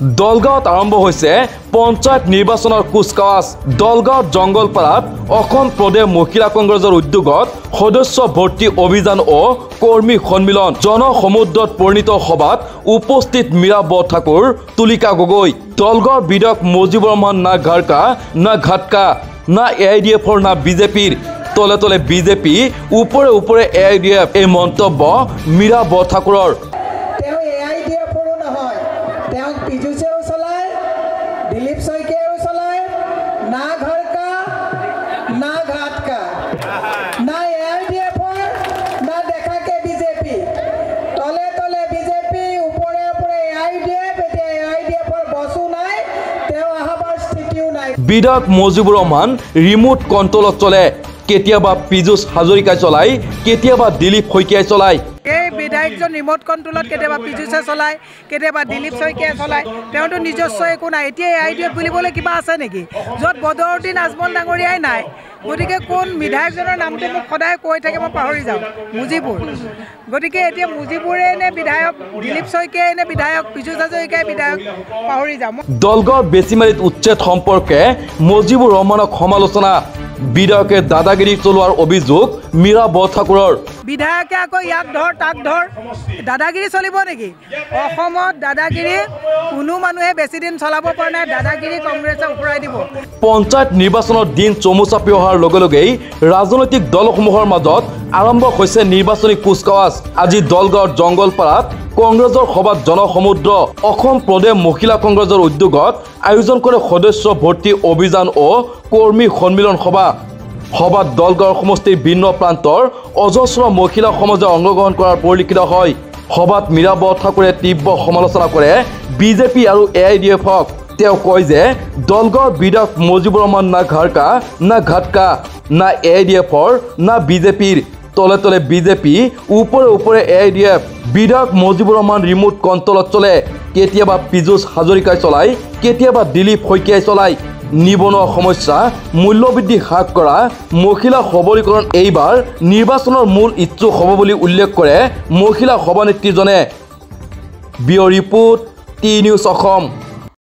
দলগাঁৱত আৰম্ভ হৈছে পঞ্চায়ত নিৰ্বাচনৰ কুচকাৱাজ। দলগাঁৱত জংগলপাৰাত অসম প্ৰদেশ মহিলা কংগ্ৰেছৰ উদ্যোগত সদস্য ভৰ্তি অভিযান ও কৰ্মী সন্মিলন। জনসমুদ্ৰত পৰিণত সভাত উপস্থিত মীৰা বৰঠাকুৰ, তুলিকা গগৈ। দলগাঁৱৰ বিধায়ক মুজিবুৰ ৰহমান না ঘাটকা না ঘাটকা না AIDFৰ না বিজেপিৰ। তলে তলে বিজেপি, ওপৰে ওপৰে AIDF। এই মন্তব্য মীৰা বৰঠাকুৰৰ। পিজুসেও চলায়, দিলীপ শইকীয়াও চলায়, না ঘৰকা না ঘাটকা না AIDFৰ না দেখাকে বিজেপি। তলে তলে বিজেপি, ওপৰে ওপৰে AIDF। এতিয়া AIDFৰ বসু নাই, তেওঁ আহাবাৰ স্থিতিও নাই। বিধায়ক মুজিবুৰ ৰহমান ৰিমোট কণ্ট্ৰলত চলে। কেতিয়াবা পীযুষ হাজৰিকাই চলায়, কেতিয়াবা দিলীপ শইকীয়াই চলায়। এই বিধায়কজন ৰিমোট কণ্ট্ৰলত কেতিয়াবা পীযুষে চলায়, কেতিয়াবা দিলীপ শইকীয়াই চলায়। তেওঁতো নিজস্ব একো নাই। এতিয়া AIDF বুলিবলৈ কিবা আছে নেকি, য'ত বদৰুদ্দিন আজমল ডাঙৰীয়াই নাই? গতিকে কোন বিধায়কজনৰ নামটো মোক সদায় কৈ থাকে, মই পাহৰি যাওঁ, মুজিবুৰ। গতিকে এতিয়া মুজিবুৰে নে বিধায়ক, দিলীপ শইকীয়াই নে বিধায়ক, পীযুষ হাজৰিকাই বিধায়ক, পাহৰি যাওঁ। দলগাঁৱৰ বেচিমাৰীত উচ্ছেদ সম্পৰ্কে মুজিবুৰ ৰহমানক সমালোচনা। বিধায়কে দাদাগিৰি চলোৱাৰ অভিযোগ মীৰা বৰঠাকুৰৰ। বিধায়কে আকৌ ইয়াক ধৰ তাক ধৰ, দাদাগিৰি চলিব নেকি? অসমত দাদাগিৰি কোনো মানুহে বেছি দিন চলাব পৰা নাই। দাদাগিৰি কংগ্ৰেছে উফৰাই দিব। পঞ্চায়ত নিৰ্বাচনৰ দিন চমু চাপি অহাৰ লগে লগেই ৰাজনৈতিক দলসমূহৰ মাজত আৰম্ভ হৈছে নিৰ্বাচনী কুচকাৱাজ। আজি দলগাঁৱৰ জংগলপাৰাত কংগ্ৰেছৰ সভাত জনসমুদ্ৰ অসম প্ৰদেশ মহিলা কংগ্ৰেছৰ উদ্যোগত আয়োজন কৰে সদস্য ভৰ্তি অভিযান ও কৰ্মী সন্মিলন সভা। সভাত দলগাঁৱৰ সমষ্টিৰ ভিন্ন প্ৰান্তৰ অজস্ৰ মহিলা সমাজে অংশগ্ৰহণ কৰাৰ পৰিলক্ষিত হয়। সভাত মীৰা বৰঠাকুৰে তীব্ৰ সমালোচনা কৰে বিজেপি আৰু AIDFক। তেওঁ কয় যে দলগাঁৱৰ বিধায়ক মুজিবুৰ ৰহমান না ঘাটকা না ঘাটকা না AIDFৰ না বিজেপিৰ। তলে তলে বিজেপি, ওপৰে ওপৰে AIDF। বিধায়ক মুজিবুৰ ৰহমান ৰিমোট কণ্ট্ৰলত চলে। কেতিয়াবা পীযুষ হাজৰিকাই চলায়, কেতিয়াবা দিলীপ শইকীয়াই চলায়। নিবনুৱা সমস্যা, মূল্যবৃদ্ধি হ্ৰাস কৰা, মহিলা সবলীকৰণ এইবাৰ নিৰ্বাচনৰ মূল ইচ্ছুক হ'ব বুলি উল্লেখ কৰে মহিলা সভানেত্ৰীজনে। Bureau report, T news Assam.